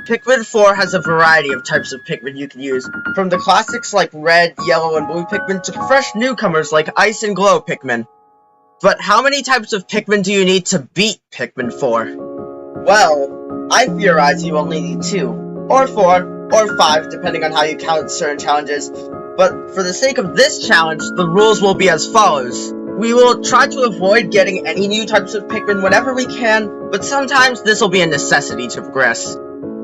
Pikmin 4 has a variety of types of Pikmin you can use, from the classics like red, yellow, and blue Pikmin to fresh newcomers like ice and glow Pikmin. But how many types of Pikmin do you need to beat Pikmin 4? Well, I theorize you only need 2, or 4, or 5, depending on how you count certain challenges. But for the sake of this challenge, the rules will be as follows. We will try to avoid getting any new types of Pikmin whenever we can, but sometimes this will be a necessity to progress.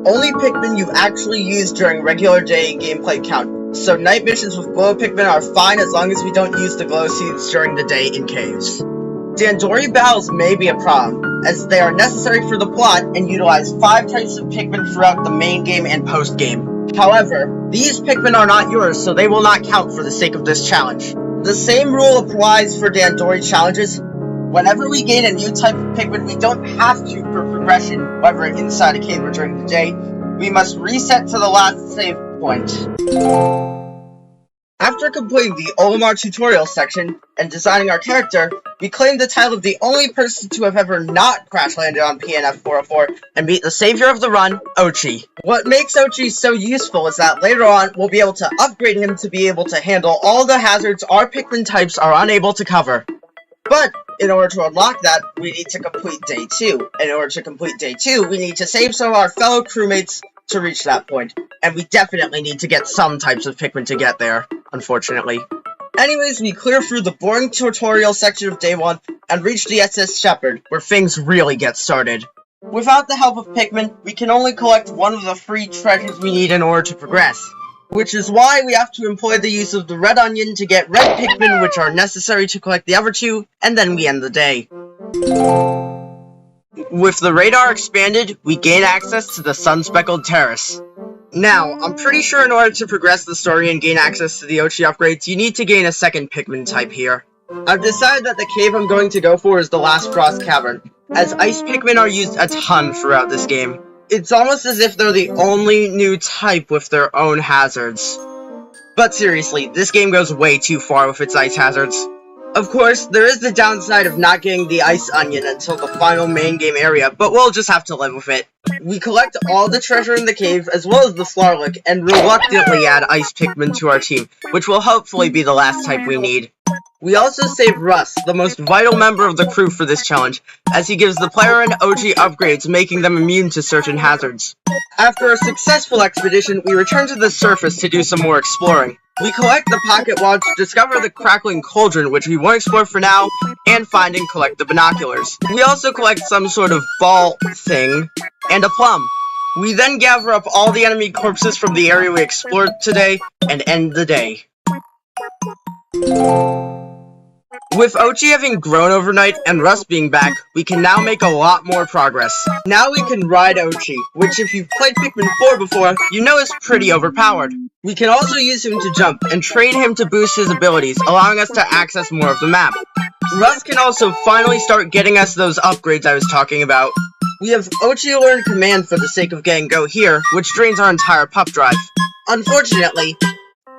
Only Pikmin you've actually used during regular day gameplay count, so night missions with glow Pikmin are fine as long as we don't use the glow seeds during the day in caves. Dandori battles may be a problem, as they are necessary for the plot and utilize 5 types of Pikmin throughout the main game and post-game. However, these Pikmin are not yours, so they will not count for the sake of this challenge. The same rule applies for Dandori challenges. Whenever we gain a new type of Pikmin, we don't have to for progression, whether inside a cave or during the day. We must reset to the last save point. After completing the Olimar tutorial section and designing our character, we claim the title of the only person to have ever not crash landed on PNF 404 and beat the savior of the run, Ochi. What makes Ochi so useful is that later on, we'll be able to upgrade him to be able to handle all the hazards our Pikmin types are unable to cover. But, in order to unlock that, we need to complete Day 2. In order to complete Day 2, we need to save some of our fellow crewmates to reach that point. And we definitely need to get some types of Pikmin to get there, unfortunately. Anyways, we clear through the boring tutorial section of Day 1 and reach the SS Shepherd, where things really get started. Without the help of Pikmin, we can only collect one of the 3 treasures we need in order to progress. Which is why we have to employ the use of the red onion to get red Pikmin, which are necessary to collect the other 2, and then we end the day. With the radar expanded, we gain access to the sun-speckled terrace. Now, I'm pretty sure in order to progress the story and gain access to the Ochi upgrades, you need to gain a second Pikmin type here. I've decided that the cave I'm going to go for is the Last Frost Cavern, as ice Pikmin are used a ton throughout this game. It's almost as if they're the only new type with their own hazards. But seriously, this game goes way too far with its ice hazards. Of course, there is the downside of not getting the ice onion until the final main game area, but we'll just have to live with it. We collect all the treasure in the cave, as well as the Flarlick, and reluctantly add ice Pikmin to our team, which will hopefully be the last type we need. We also save Russ, the most vital member of the crew for this challenge, as he gives the player an OG upgrades, making them immune to certain hazards. After a successful expedition, we return to the surface to do some more exploring. We collect the pocket watch, discover the crackling cauldron, which we won't explore for now, and find and collect the binoculars. We also collect some sort of ball thing, and a plum. We then gather up all the enemy corpses from the area we explored today, and end the day. With Ochi having grown overnight and Russ being back, we can now make a lot more progress. Now we can ride Ochi, which if you've played Pikmin 4 before, you know is pretty overpowered. We can also use him to jump and train him to boost his abilities, allowing us to access more of the map. Russ can also finally start getting us those upgrades I was talking about. We have Ochi learn command for the sake of getting Go here, which drains our entire pup drive. Unfortunately,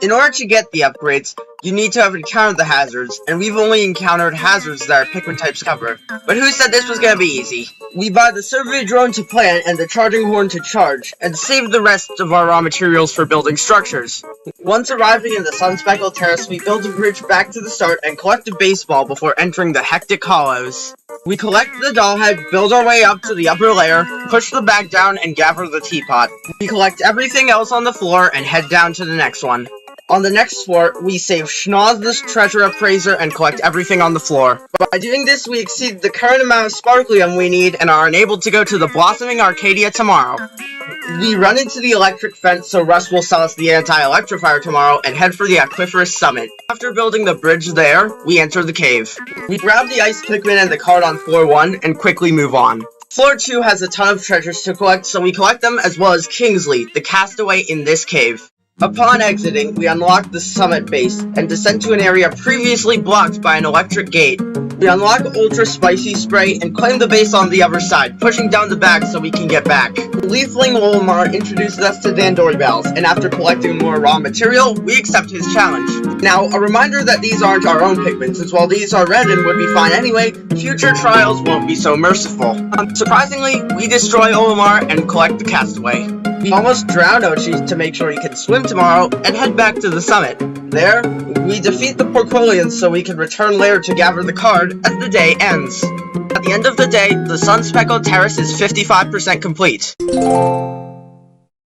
in order to get the upgrades, you need to have encountered the hazards, and we've only encountered hazards that our Pikmin types cover. But who said this was gonna be easy? We buy the survey drone to plant and the charging horn to charge, and save the rest of our raw materials for building structures. Once arriving in the sun-speckled terrace, we build a bridge back to the start and collect a baseball before entering the hectic hollows. We collect the doll head, build our way up to the upper layer, push the bag down, and gather the teapot. We collect everything else on the floor and head down to the next one. On the next floor, we save Schnoz the treasure appraiser and collect everything on the floor. By doing this, we exceed the current amount of sparklium we need and are unable to go to the Blossoming Arcadia tomorrow. We run into the electric fence, so Russ will sell us the anti-electrifier tomorrow and head for the Aquiferous Summit. After building the bridge there, we enter the cave. We grab the ice Pikmin and the card on floor 1 and quickly move on. Floor 2 has a ton of treasures to collect, so we collect them as well as Kingsley, the castaway in this cave. Upon exiting, we unlock the summit base and descend to an area previously blocked by an electric gate. We unlock Ultra Spicy Spray and claim the base on the other side, pushing down the bag so we can get back. Leafling Olimar introduces us to Dandori Bells, and after collecting more raw material, we accept his challenge. Now, a reminder that these aren't our own Pikmin, since while these are red and would be fine anyway, future trials won't be so merciful. Surprisingly, we destroy Olimar and collect the castaway. We almost drown Ochi to make sure he can swim tomorrow and head back to the summit. There, we defeat the Porquilians so we can return later to gather the card as the day ends. At the end of the day, the sun-speckled terrace is 55% complete.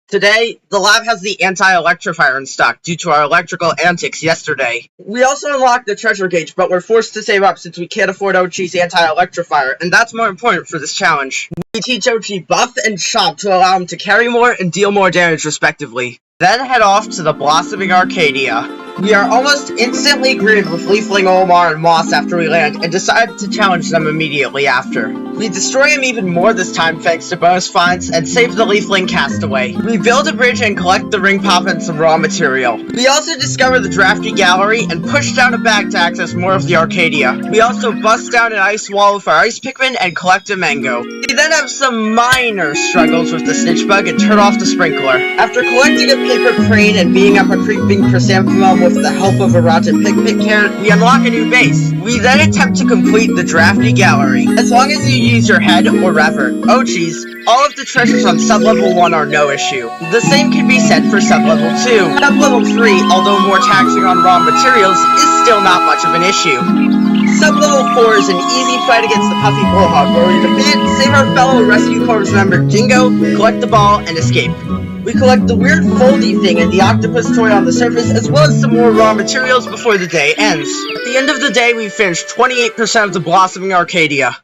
Today, the lab has the anti-electrifier in stock due to our electrical antics yesterday. We also unlocked the treasure gauge, but we're forced to save up since we can't afford Ochi's anti-electrifier, and that's more important for this challenge. We teach Ochi Buff and Chop to allow him to carry more and deal more damage respectively. Then head off to the Blossoming Arcadia. We are almost instantly greeted with Leafling Olimar and Moss after we land, and decide to challenge them immediately after. We destroy him even more this time thanks to bonus finds, and save the Leafling Castaway. We build a bridge and collect the ring pop and some raw material. We also discover the Drafty Gallery, and push down a bag to access more of the Arcadia. We also bust down an ice wall with our Ice Pikmin and collect a mango. We then have some minor struggles with the Snitch Bug and turn off the sprinkler. After collecting a paper crane and beating up a creeping chrysanthemum with the help of a rotten Pikmin carrot, we unlock a new base. We then attempt to complete the Drafty Gallery. As long as you use your head or rather, Ochi's, all of the treasures on sub-level 1 are no issue. The same can be said for sub-level 2. Sub-level 3, although more taxing on raw materials, is still not much of an issue. Sub-level 4 is an easy fight against the Puffy Bullhog, where we defeat it, save our fellow Rescue Corps member Jingo, collect the ball, and escape. We collect the weird foldy thing and the octopus toy on the surface, as well as some more raw materials before the day ends. At the end of the day, we finished 28% of the Blossoming Arcadia.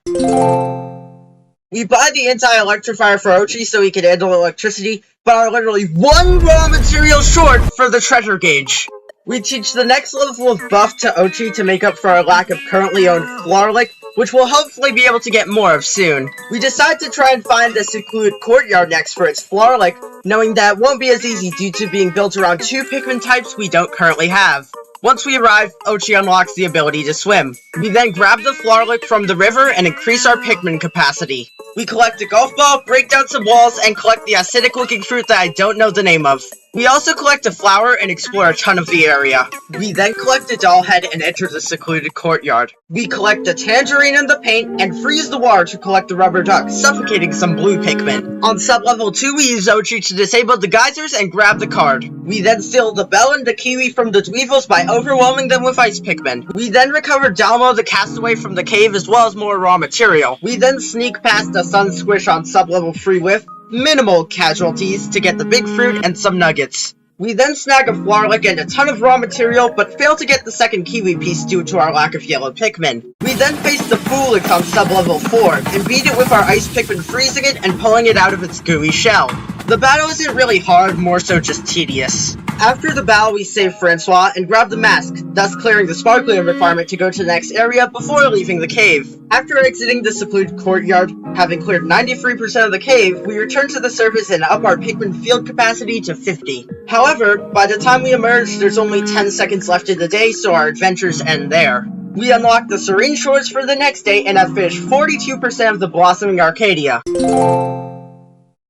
We buy the anti-electrifier for Ochi so he can handle electricity, but are literally one raw material short for the treasure gauge. We teach the next level of buff to Ochi to make up for our lack of currently owned Florlick, which we'll hopefully be able to get more of soon. We decide to try and find a secluded courtyard next for its Florlick, knowing that it won't be as easy due to being built around 2 Pikmin types we don't currently have. Once we arrive, Ochi unlocks the ability to swim. We then grab the Florlick from the river and increase our Pikmin capacity. We collect a golf ball, break down some walls, and collect the acidic looking fruit that I don't know the name of. We also collect a flower and explore a ton of the area. We then collect a doll head and enter the secluded courtyard. We collect a tangerine in the paint and freeze the water to collect the rubber duck, suffocating some blue Pikmin. On sub-level 2, we use Ochi to disable the geysers and grab the card. We then steal the bell and the kiwi from the Dweevils by overwhelming them with Ice Pikmin. We then recover Dalmo the castaway from the cave as well as more raw material. We then sneak past the Sun Squish on sub-level 3 with minimal casualties to get the big fruit and some nuggets. We then snag a Florlick and a ton of raw material, but fail to get the second kiwi piece due to our lack of yellow Pikmin. We then face the Foolix on sub-level 4, and beat it with our Ice Pikmin freezing it and pulling it out of its gooey shell. The battle isn't really hard, more so just tedious. After the battle, we save Francois and grab the mask, thus clearing the sparkling requirement to go to the next area before leaving the cave. After exiting the secluded courtyard, having cleared 93% of the cave, we return to the surface and up our Pikmin field capacity to 50. However, by the time we emerge, there's only 10 seconds left in the day, so our adventures end there. We unlock the Serene Shores for the next day and have finished 42% of the Blossoming Arcadia.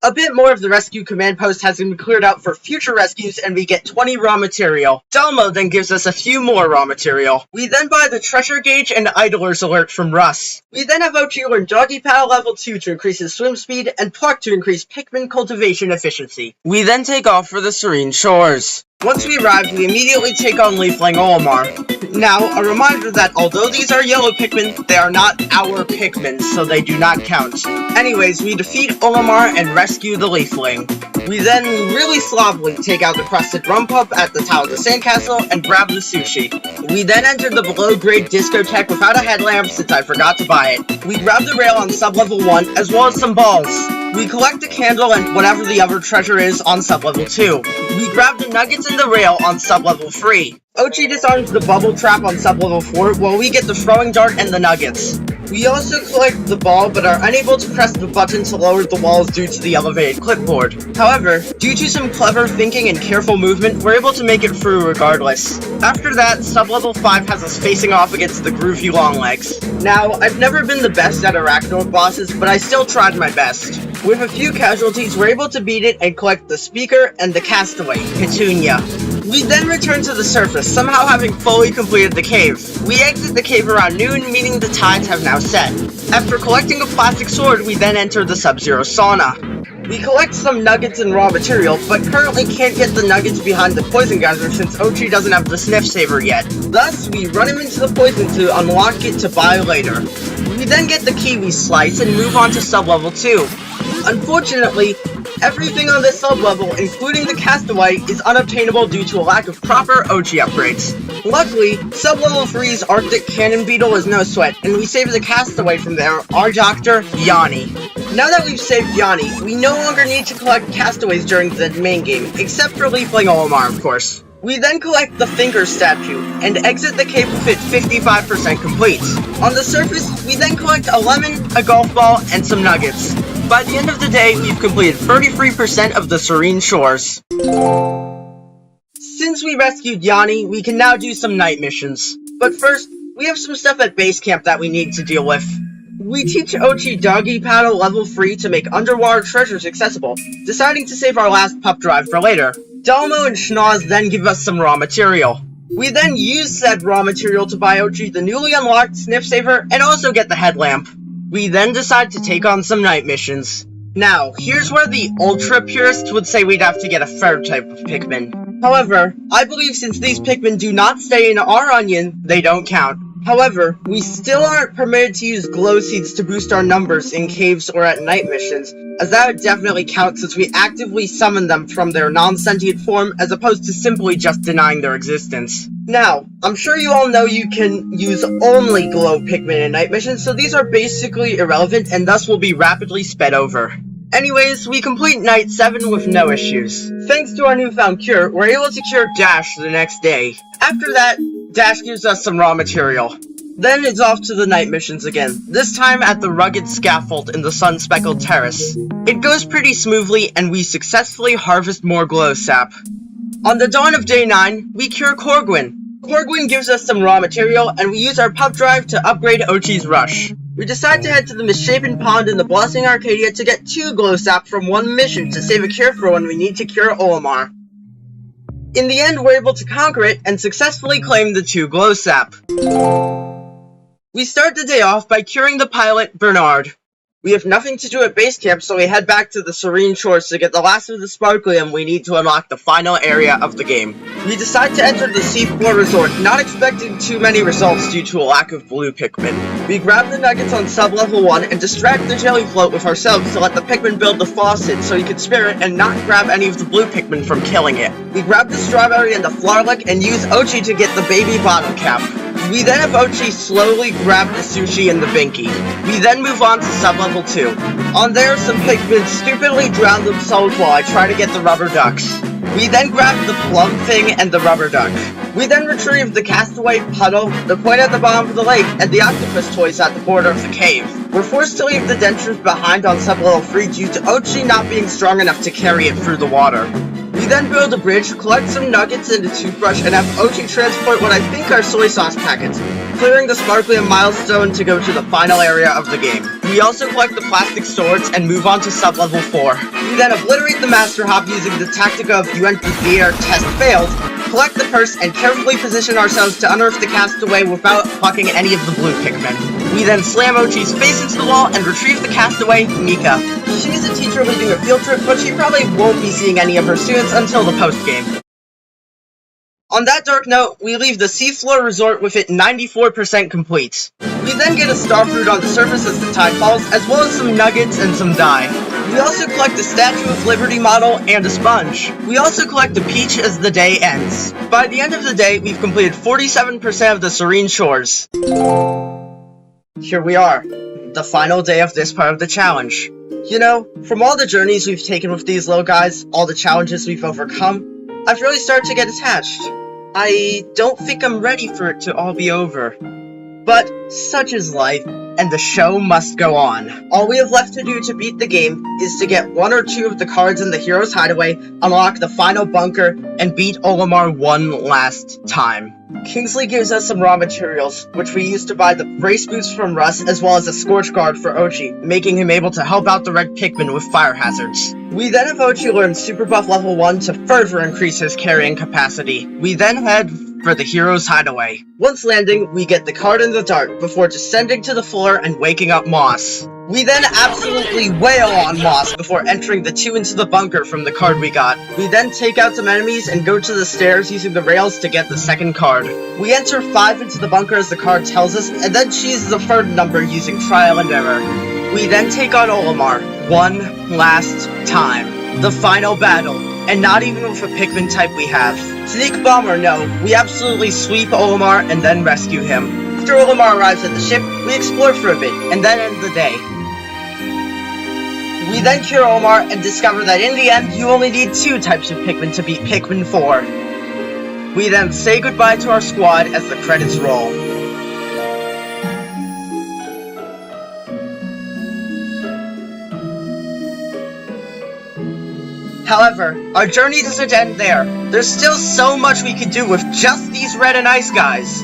A bit more of the rescue command post has been cleared out for future rescues, and we get 20 raw material. Dalmo then gives us a few more raw material. We then buy the treasure gauge and idler's alert from Russ. We then have Ochi learn Doggy Paddle level 2 to increase his swim speed, and Pluck to increase Pikmin cultivation efficiency. We then take off for the Serene Shores. Once we arrive, we immediately take on Leafling Olimar. Now, a reminder that although these are yellow Pikmin, they are not our Pikmin, so they do not count. Anyways, we defeat Olimar and rescue the Leafling. We then really sloppily take out the crusted rum pub at the Tower of the Sandcastle and grab the sushi. We then enter the below-grade discotheque without a headlamp since I forgot to buy it. We grab the rail on sub-level 1 as well as some balls. We collect a candle and whatever the other treasure is on sub-level 2. We grab the nuggets and the rail on sub-level 3. Ochi disarms the bubble trap on sub-level 4 while we get the throwing dart and the nuggets. We also collect the ball but are unable to press the button to lower the walls due to the elevated clipboard. However, due to some clever thinking and careful movement, we're able to make it through regardless. After that, sub-level 5 has us facing off against the groovy Longlegs. Now, I've never been the best at Arachnoid bosses, but I still tried my best. With a few casualties, we're able to beat it and collect the speaker and the castaway, Petunia. We then return to the surface, somehow having fully completed the cave. We exit the cave around noon, meaning the tides have now set. After collecting a plastic sword, we then enter the Sub-Zero sauna. We collect some nuggets and raw material, but currently can't get the nuggets behind the poison geyser since Ochi doesn't have the sniff saver yet. Thus, we run him into the poison to unlock it to buy later. We then get the kiwi slice and move on to sub-level 2. Unfortunately, everything on this sub-level, including the castaway, is unobtainable due to a lack of proper Ochi upgrades. Luckily, sub-level 3's Arctic Cannon Beetle is no sweat, and we save the castaway from there, our doctor, Yanni. Now that we've saved Yanni, we no longer need to collect castaways during the main game, except for leafling Olimar, of course. We then collect the finger statue, and exit the cave with it 55% complete. On the surface, we then collect a lemon, a golf ball, and some nuggets. By the end of the day, we've completed 33% of the Serene Shores. Since we rescued Yanni, we can now do some night missions. But first, we have some stuff at base camp that we need to deal with. We teach Ochi Doggy Paddle level 3 to make underwater treasures accessible, deciding to save our last pup drive for later. Dalmo and Schnoz then give us some raw material. We then use said raw material to buy Ochi the newly unlocked Sniff Saver and also get the headlamp. We then decide to take on some night missions. Now, here's where the ultra purists would say we'd have to get a third type of Pikmin. However, I believe since these Pikmin do not stay in our onion, they don't count. However, we still aren't permitted to use glow seeds to boost our numbers in caves or at night missions, as that would definitely count since we actively summon them from their non-sentient form as opposed to simply just denying their existence. Now, I'm sure you all know you can use only glow Pikmin in night missions, so these are basically irrelevant and thus will be rapidly sped over. Anyways, we complete night 7 with no issues. Thanks to our newfound cure, we're able to cure Dash the next day. After that, Dash gives us some raw material. Then it's off to the night missions again, this time at the rugged scaffold in the sun-speckled terrace. It goes pretty smoothly and we successfully harvest more glow sap. On the dawn of day 9, we cure Corgwin. Corgwin gives us some raw material and we use our pup drive to upgrade Ochi's Rush. We decide to head to the misshapen pond in the Blossoming Arcadia to get 2 glow sap from one mission to save a cure for when we need to cure Olimar. In the end, we're able to conquer it and successfully claim the 2 glow sap. We start the day off by curing the pilot, Bernard. We have nothing to do at base camp, so we head back to the Serene Shores to get the last of the sparklium we need to unlock the final area of the game. We decide to enter the Seafloor Resort, not expecting too many results due to a lack of blue Pikmin. We grab the nuggets on sub-level 1 and distract the jelly float with ourselves to let the Pikmin build the faucet so he could spare it and not grab any of the blue Pikmin from killing it. We grab the strawberry and the Flarlick and use Ochi to get the baby bottle cap. We then have Ochi slowly grab the sushi and the binky. We then move on to sub-level 2. On there, some Pikmin stupidly drown themselves while I try to get the rubber ducks. We then grab the plum thing and the rubber duck. We then retrieve the castaway puddle, the coin at the bottom of the lake, and the octopus toys at the border of the cave. We're forced to leave the dentures behind on sub-level 3 due to Ochi not being strong enough to carry it through the water. We then build a bridge, collect some nuggets and a toothbrush, and have Ochi transport what I think are soy sauce packets, clearing the sparklium milestone to go to the final area of the game. We also collect the plastic swords and move on to sub-level 4. We then obliterate the Master Hop using the tactic of you enter the air, test failed, collect the purse, and carefully position ourselves to unearth the castaway without plucking any of the blue Pikmin. We then slam Ochi's face into the wall and retrieve the castaway, Mika. She's a teacher leading a field trip, but she probably won't be seeing any of her students until the post-game. On that dark note, we leave the Seafloor Resort with it 94% complete. We then get a starfruit on the surface as the tide falls, as well as some nuggets and some dye. We also collect the Statue of Liberty model and a sponge. We also collect a peach as the day ends. By the end of the day, we've completed 47% of the Serene Shores. Here we are, the final day of this part of the challenge. You know, from all the journeys we've taken with these little guys, all the challenges we've overcome, I've really started to get attached. I don't think I'm ready for it to all be over. But such is life, and the show must go on. All we have left to do to beat the game is to get 1 or 2 of the cards in the hero's hideaway, unlock the final bunker, and beat Olimar one last time. Kingsley gives us some raw materials, which we use to buy the brace boots from Russ as well as a scorch guard for Ochi, making him able to help out the red Pikmin with fire hazards. We then have Ochi learn Super Buff level 1 to further increase his carrying capacity. We then head for the hero's hideaway. Once landing, we get the card and the dart before descending to the floor and waking up Moss. We then absolutely wail on Moss before entering the 2 into the bunker from the card we got. We then take out some enemies and go to the stairs using the rails to get the second card. We enter 5 into the bunker as the card tells us, and then choose the third number using trial and error. We then take on Olimar, one last time. The final battle, and not even with a Pikmin type we have. Sneak bomb or no, we absolutely sweep Olimar and then rescue him. After Olimar arrives at the ship, we explore for a bit, and then end the day. We then cure Olimar and discover that in the end, you only need 2 types of Pikmin to beat Pikmin 4. We then say goodbye to our squad as the credits roll. However, our journey doesn't end there. There's still so much we could do with just these red and ice guys.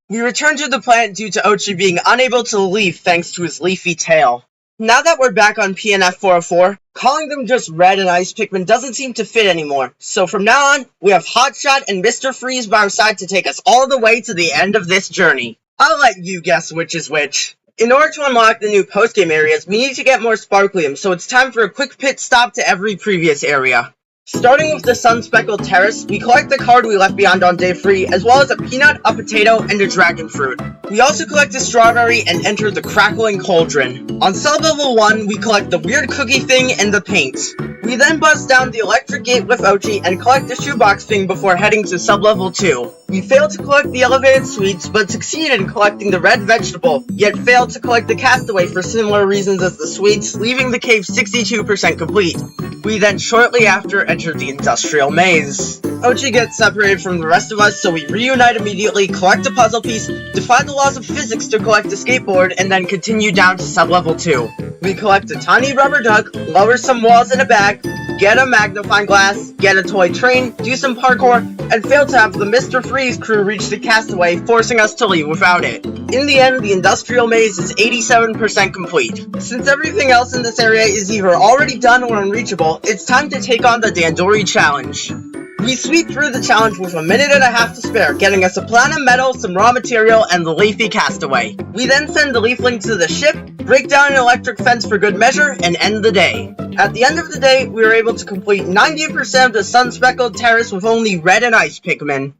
We return to the planet due to Ochi being unable to leave thanks to his leafy tail. Now that we're back on PNF 404, calling them just red and ice Pikmin doesn't seem to fit anymore. So from now on, we have Hotshot and Mr. Freeze by our side to take us all the way to the end of this journey. I'll let you guess which is which. In order to unlock the new post-game areas, we need to get more Sparklium, so it's time for a quick pit stop to every previous area. Starting with the Sun-Speckled Terrace, we collect the card we left behind on day 3, as well as a peanut, a potato, and a dragon fruit. We also collect a strawberry and enter the Crackling Cauldron. On sub-level 1, we collect the weird cookie thing and the paint. We then bust down the electric gate with Ochi and collect the shoebox thing before heading to sub-level 2. We failed to collect the elevated sweets, but succeeded in collecting the red vegetable, yet failed to collect the castaway for similar reasons as the sweets, leaving the cave 62% complete. We then shortly after enter the industrial maze. Ochi gets separated from the rest of us, so we reunite immediately, collect a puzzle piece, defy the laws of physics to collect a skateboard, and then continue down to sub-level 2. We collect a tiny rubber duck, lower some walls in a bag, get a magnifying glass, get a toy train, do some parkour, and fail to have the Mr. Freeze crew reach the castaway, forcing us to leave without it. In the end, the industrial maze is 87% complete. Since everything else in this area is either already done or unreachable, it's time to take on the Dandori Challenge. We sweep through the challenge with a minute and a half to spare, getting us a platinum medal, some raw material, and the leafy castaway. We then send the leafling to the ship, break down an electric fence for good measure, and end the day. At the end of the day, we were able to complete 90% of the Sun-Speckled Terrace with only red and ice Pikmin.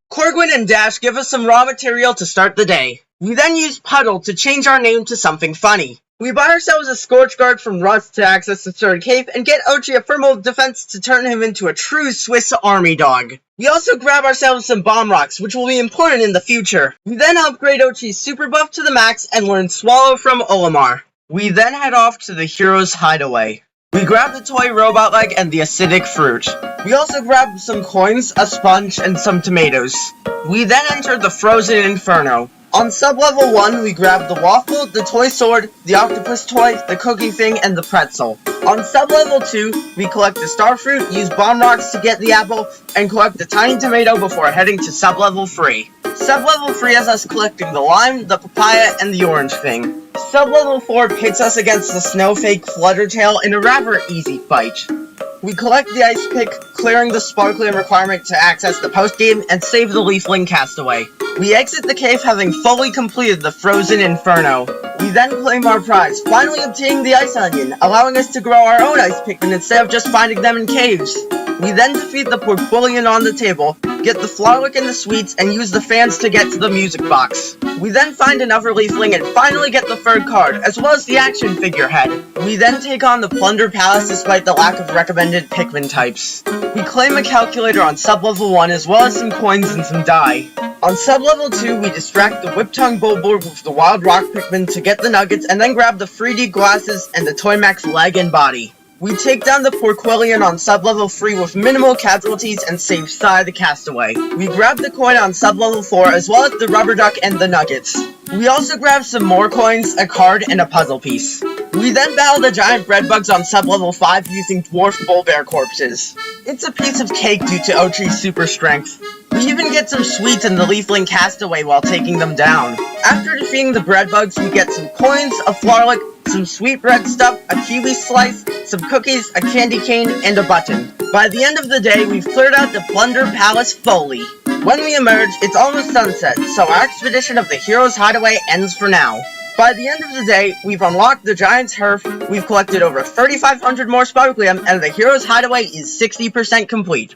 Corgwin and Dash give us some raw material to start the day. We then use Puddle to change our name to something funny. We buy ourselves a Scorch Guard from Rust to access the third cave, and get Ochi a thermal defense to turn him into a true Swiss army dog. We also grab ourselves some bomb rocks, which will be important in the future. We then upgrade Ochi's super buff to the max and learn Swallow from Olimar. We then head off to the hero's hideaway. We grab the toy robot leg and the acidic fruit. We also grab some coins, a sponge, and some tomatoes. We then enter the frozen inferno. On sub-level 1, we grab the waffle, the toy sword, the octopus toy, the cookie thing, and the pretzel. On sub-level 2, we collect the star fruit, use bomb rocks to get the apple, and collect the tiny tomato before heading to sub-level 3. Sub-level 3 has us collecting the lime, the papaya, and the orange thing. Sub-level 4 pits us against the snowflake Fluttertail in a rather easy fight. We collect the ice pick, clearing the Sparklium requirement to access the post-game, and save the leafling castaway. We exit the cave having fully completed the frozen inferno. We then claim our prize, finally obtaining the ice onion, allowing us to grow our own ice Pikmin instead of just finding them in caves. We then defeat the portfolio on the table, get the Florlick and the sweets, and use the fans to get to the music box. We then find another leafling and finally get the third card, as well as the action figure head. We then take on the Plunder Palace despite the lack of recommended Pikmin types. We claim a calculator on sub-level 1 as well as some coins and some dye. On sub-level 2, we distract the Whiptongue Bowboard with the Wild Rock Pikmin to get the nuggets and then grab the 3D glasses and the Toy Max leg and body. We take down the Porquillion on sub-level 3 with minimal casualties and save Sai the Castaway. We grab the coin on sub-level 4 as well as the rubber duck and the nuggets. We also grab some more coins, a card, and a puzzle piece. We then battle the giant bread bugs on sub-level 5 using dwarf bull bear corpses. It's a piece of cake due to Ochi's super strength. We even get some sweets in the leafling castaway while taking them down. After defeating the bread bugs, we get some coins, a Florlick, some sweetbread stuff, a kiwi slice, some cookies, a candy cane, and a button. By the end of the day, we've cleared out the Plunder Palace fully. When we emerge, it's almost sunset, so our expedition of the Hero's Hideaway ends for now. By the end of the day, we've unlocked the Giant's Herf, we've collected over 3,500 more Sparklium, and the Hero's Hideaway is 60% complete.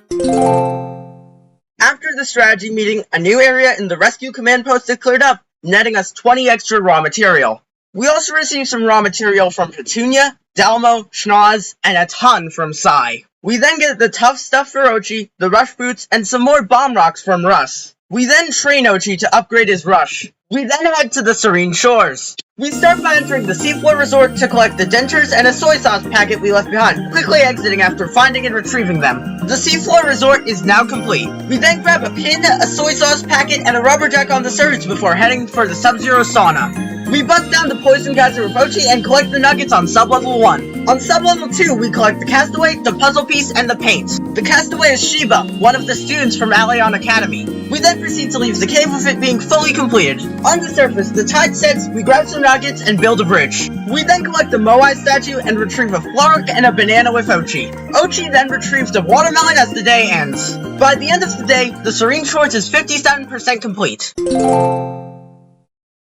After the strategy meeting, a new area in the rescue command post is cleared up, netting us 20 extra raw material. We also received some raw material from Petunia, Dalmo, Schnoz, and a ton from Sai. We then get the tough stuff for Ochi, the rush boots, and some more bomb rocks from Russ. We then train Ochi to upgrade his rush. We then head to the Serene Shores. We start by entering the Seafloor Resort to collect the dentures and a soy sauce packet we left behind, quickly exiting after finding and retrieving them. The Seafloor Resort is now complete. We then grab a pin, a soy sauce packet, and a rubber duck on the surface before heading for the Sub-Zero Sauna. We bust down the Poison Geyser with Ochi and collect the nuggets on Sub-Level 1. On Sub-Level 2, we collect the Castaway, the Puzzle Piece, and the Paint. The Castaway is Shiba, one of the students from Allion Academy. We then proceed to leave the cave with it being fully completed. On the surface, the tide sets, we grab some nuggets and build a bridge. We then collect the Moai statue and retrieve a Flork and a banana with Ochi. Ochi then retrieves the watermelon as the day ends. By the end of the day, the Serene Shores is 57% complete.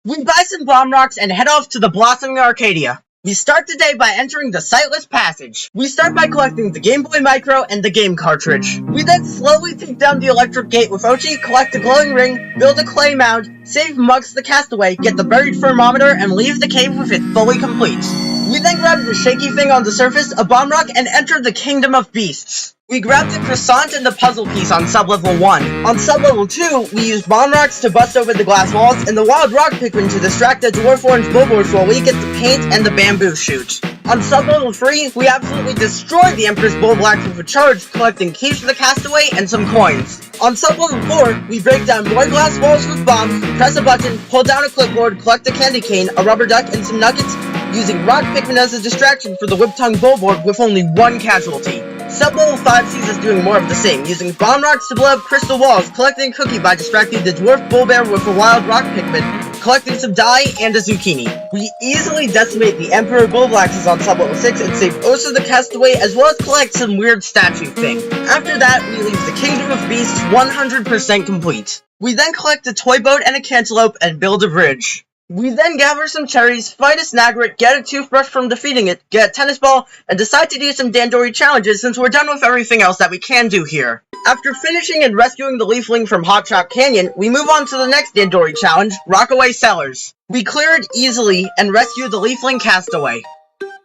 We buy some bomb rocks and head off to the Blossoming Arcadia. We start the day by entering the Sightless Passage. We start by collecting the Game Boy Micro and the game cartridge. We then slowly take down the electric gate with Ochi, collect a glowing ring, build a clay mound, save Muggs the Castaway, get the buried thermometer, and leave the cave with it fully complete. We then grab the shaky thing on the surface, a bomb rock, and enter the Kingdom of Beasts. We grab the croissant and the puzzle piece on Sub-Level 1. On Sub-Level 2, we use bomb rocks to bust over the glass walls, and the wild rock Pikmin to distract the dwarf orange bulbors while we get the paint and the bamboo shoot. On Sub-Level 3, we absolutely destroy the Empress Bullblacks with a charge, collecting keys for the Castaway and some coins. On Sub-Level 4, we break down more glass walls with bombs, press a button, pull down a clipboard, collect a candy cane, a rubber duck, and some nuggets, using rock Pikmin as a distraction for the whip-tongue bulbor with only one casualty. Sub-Level 5 sees us doing more of the same, using bomb rocks to blow up crystal walls, collecting a cookie by distracting the dwarf bullbear with a wild rock Pikmin, collecting some dye, and a zucchini. We easily decimate the Emperor Bullblacks on Sub-Level 6 and save Osa the Castaway, as well as collect some weird statue thing. After that, we leave the Kingdom of Beasts 100% complete. We then collect a toy boat and a cantaloupe and build a bridge. We then gather some cherries, fight a Snagret, get a toothbrush from defeating it, get a tennis ball, and decide to do some Dandori challenges since we're done with everything else that we can do here. After finishing and rescuing the Leafling from Hot Shot Canyon, we move on to the next Dandori challenge, Rockaway Cellars. We clear it easily and rescue the Leafling Castaway.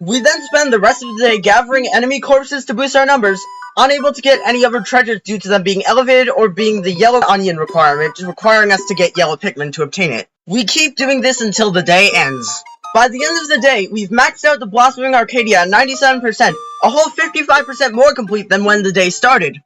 We then spend the rest of the day gathering enemy corpses to boost our numbers, unable to get any other treasures due to them being elevated or being the yellow onion requirement, requiring us to get yellow Pikmin to obtain it. We keep doing this until the day ends. By the end of the day, we've maxed out the Blossoming Arcadia at 97%, a whole 55% more complete than when the day started.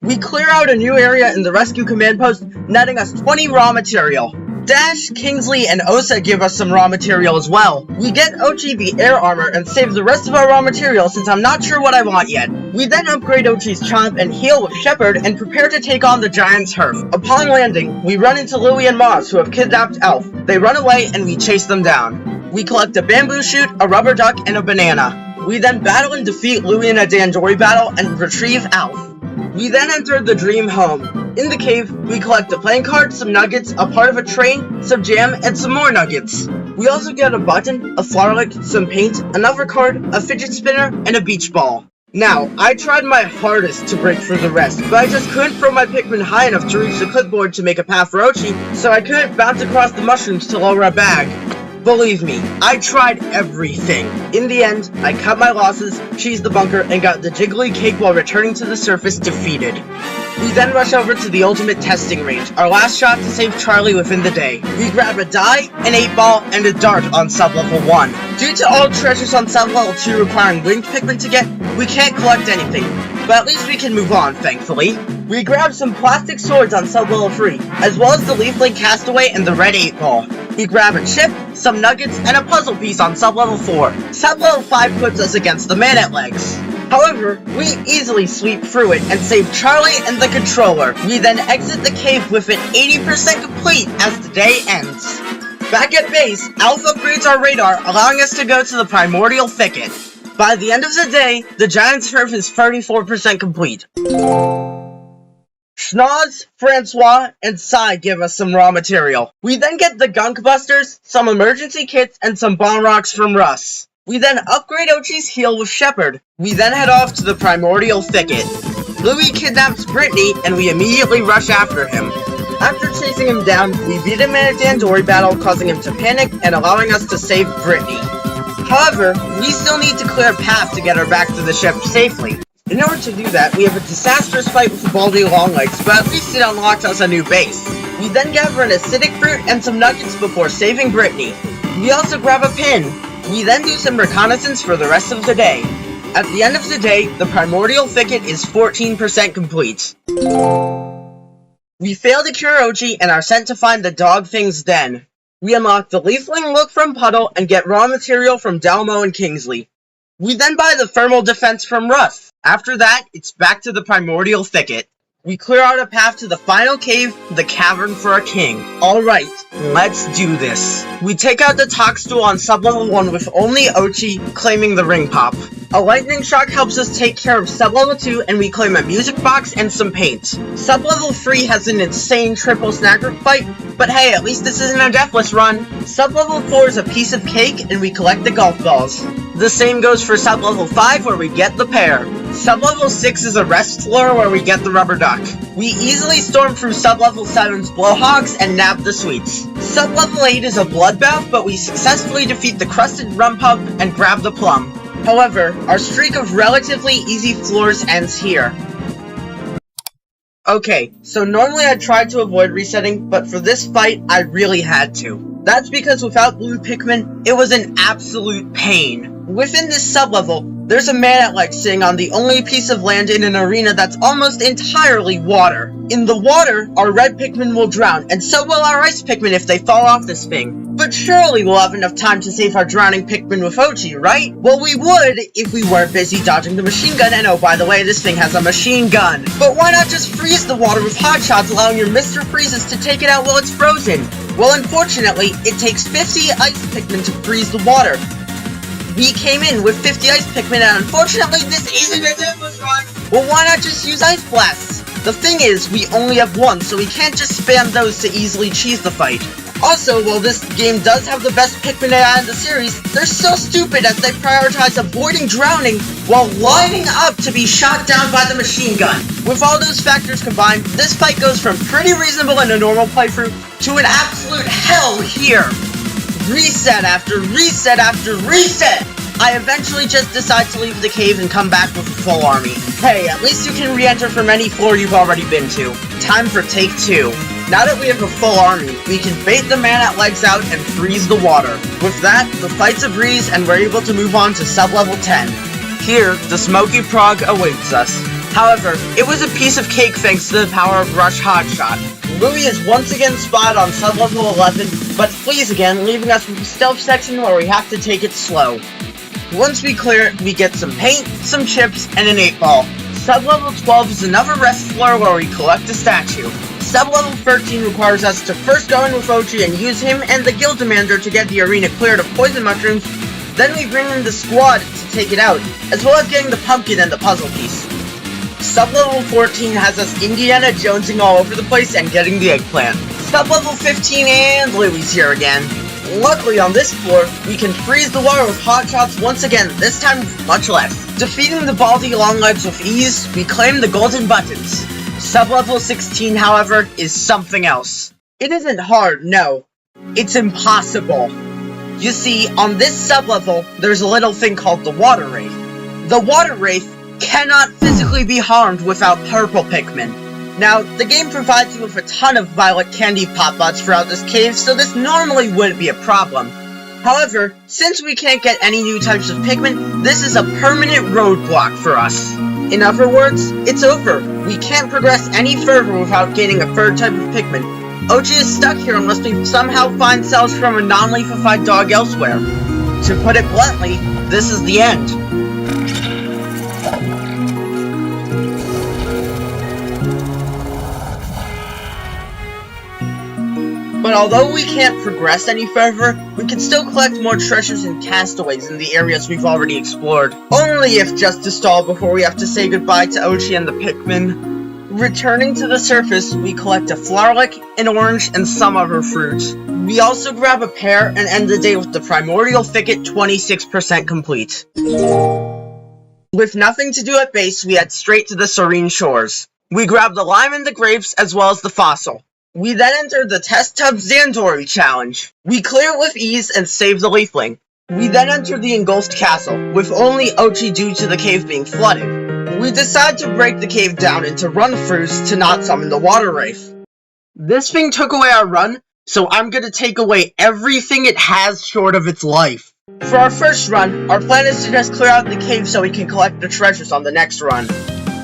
We clear out a new area in the rescue command post, netting us 20 raw material. Dash, Kingsley, and Osa give us some raw material as well. We get Ochi the air armor and save the rest of our raw material since I'm not sure what I want yet. We then upgrade Ochi's Chomp and heal with Shepherd and prepare to take on the Giant's Herf. Upon landing, we run into Louie and Moss who have kidnapped Elf. They run away and we chase them down. We collect a bamboo shoot, a rubber duck, and a banana. We then battle and defeat Louie in a Dandori battle and retrieve Elf. We then enter the dream home. In the cave, we collect a playing card, some nuggets, a part of a train, some jam, and some more nuggets. We also get a button, a flowerlick, some paint, another card, a fidget spinner, and a beach ball. Now, I tried my hardest to break through the rest, but I just couldn't throw my Pikmin high enough to reach the clipboard to make a path for Ochi, so I couldn't bounce across the mushrooms to lower a bag. Believe me, I tried everything. In the end, I cut my losses, cheesed the bunker, and got the jiggly cake while returning to the surface defeated. We then rush over to the ultimate testing range, our last shot to save Charlie within the day. We grab a die, an 8-ball, and a dart on Sub-Level 1. Due to all treasures on Sub-Level 2 requiring winged Pikmin to get, we can't collect anything, but at least we can move on, thankfully. We grab some plastic swords on Sub-Level 3, as well as the Leafling Castaway and the red 8-ball. We grab a chip, some nuggets, and a puzzle piece on Sub-Level 4. Sub-Level 5 puts us against the Man at Legs. However, we easily sweep through it and save Charlie and the controller. We then exit the cave with it 80% complete as the day ends. Back at base, Alf upgrades our radar, allowing us to go to the Primordial Thicket. By the end of the day, the Giant's Herf is 34% complete. Schnoz, Francois, and Sai give us some raw material. We then get the gunk busters, some emergency kits, and some bomb rocks from Russ. We then upgrade Ochi's heal with Shepard. We then head off to the primordial thicket. Louis kidnaps Brittany, and we immediately rush after him. After chasing him down, we beat him in a Dandori battle, causing him to panic and allowing us to save Brittany. However, we still need to clear a path to get her back to the ship safely. In order to do that, we have a disastrous fight with Baldy Longlegs, but at least it unlocks us a new base. We then gather an acidic fruit and some nuggets before saving Brittany. We also grab a pin. We then do some reconnaissance for the rest of the day. At the end of the day, the primordial thicket is 14% complete. We fail to cure Ochi and are sent to find the Dog Thing's den. We unlock the Leafling look from Puddle and get raw material from Dalmo and Kingsley. We then buy the thermal defense from Russ. After that, it's back to the primordial thicket. We clear out a path to the final cave, the Cavern for a King. Alright, let's do this. We take out the Toxtool on sublevel 1 with only Ochi claiming the ring pop. A lightning shock helps us take care of sublevel 2 and we claim a music box and some paint. Sublevel 3 has an insane triple snacker fight, but hey, at least this isn't a deathless run. Sublevel 4 is a piece of cake and we collect the golf balls. The same goes for sublevel 5 where we get the pear. Sublevel 6 is a rest floor where we get the rubber duck. We easily storm through sublevel 7's blowhogs and nab the sweets. Sublevel 8 is a bloodbath, but we successfully defeat the crusted rum pub and grab the plum. However, our streak of relatively easy floors ends here. Okay, so normally I'd try to avoid resetting, but for this fight, I really had to. That's because without blue Pikmin, it was an absolute pain. Within this sublevel, there's a man-at-leg sitting on the only piece of land in an arena that's almost entirely water. In the water, our red Pikmin will drown, and so will our ice Pikmin if they fall off this thing. But surely we'll have enough time to save our drowning Pikmin with Ochi, right? Well, we would if we weren't busy dodging the machine gun, and oh, by the way, this thing has a machine gun. But why not just freeze the water with hot shots, allowing your Mr. Freezes to take it out while it's frozen? Well, unfortunately, it takes 50 ice Pikmin to freeze the water. We came in with 50 ice Pikmin, and unfortunately, this isn't a deathless run. Well, why not just use Ice Blasts? The thing is, we only have one, so we can't just spam those to easily cheese the fight. Also, while this game does have the best Pikmin AI in the series, they're so stupid as they prioritize avoiding drowning while lining up to be shot down by the machine gun. With all those factors combined, this fight goes from pretty reasonable in a normal playthrough to an absolute hell here. Reset after reset after reset! I eventually just decide to leave the cave and come back with a full army. Hey, at least you can re-enter from any floor you've already been to. Time for take 2. Now that we have a full army, we can bait the man-at-legs out and freeze the water. With that, the fight's a breeze and we're able to move on to sub-level 10. Here, the Smoky Prog awaits us. However, it was a piece of cake thanks to the power of Rush Hotshot. Louis is once again spotted on sub-level 11, but flees again, leaving us with a stealth section where we have to take it slow. Once we clear it, we get some paint, some chips, and an 8-ball. Sub-level 12 is another rest floor where we collect a statue. Sub-level 13 requires us to first go in with Ochi and use him and the Guild Commander to get the arena cleared of poison mushrooms, then we bring in the squad to take it out, as well as getting the pumpkin and the puzzle piece. Sub-level 14 has us Indiana Jonesing all over the place and getting the eggplant. Sub-level 15 and Louis here again. Luckily on this floor, we can freeze the water with hot shots once again, this time with much less. Defeating the Baldy Longlegs with ease, we claim the golden buttons. Sub-level 16, however, is something else. It isn't hard, no. It's impossible. You see, on this sub-level, there's a little thing called the Water Wraith. The Water Wraith cannot physically be harmed without purple Pikmin. Now, the game provides you with a ton of violet candy pop-bots throughout this cave, so this normally wouldn't be a problem. However, since we can't get any new types of Pikmin, this is a permanent roadblock for us. In other words, it's over. We can't progress any further without gaining a third type of Pikmin. Ochi is stuck here unless we somehow find cells from a non-leafified dog elsewhere. To put it bluntly, this is the end. But although we can't progress any further, we can still collect more treasures and castaways in the areas we've already explored. Only if just to stall before we have to say goodbye to Ochi and the Pikmin. Returning to the surface, we collect a flowerlick, an orange, and some other fruits. We also grab a pear and end the day with the primordial thicket 26% complete. With nothing to do at base, we head straight to the serene shores. We grab the lime and the grapes as well as the fossil. We then enter the Test Tub Zandori challenge. We clear it with ease and save the leafling. We then enter the engulfed castle, with only Ochi due to the cave being flooded. We decide to break the cave down into run-throughs to not summon the water wraith. This thing took away our run, so I'm gonna take away everything it has short of its life. For our first run, our plan is to just clear out the cave so we can collect the treasures on the next run.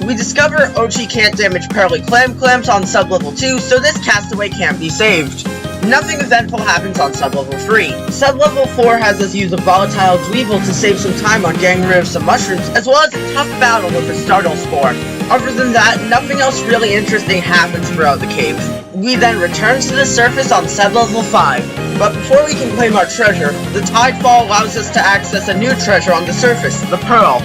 We discover Ochi can't damage Pearly Clams on sub-level 2, so this castaway can't be saved. Nothing eventful happens on sub-level 3. Sub-level 4 has us use a volatile Dweevil to save some time on getting rid of some mushrooms, as well as a tough battle with a Startle Spore. Other than that, nothing else really interesting happens throughout the cave. We then return to the surface on sub-level 5. But before we can claim our treasure, the Tidefall allows us to access a new treasure on the surface, the Pearl.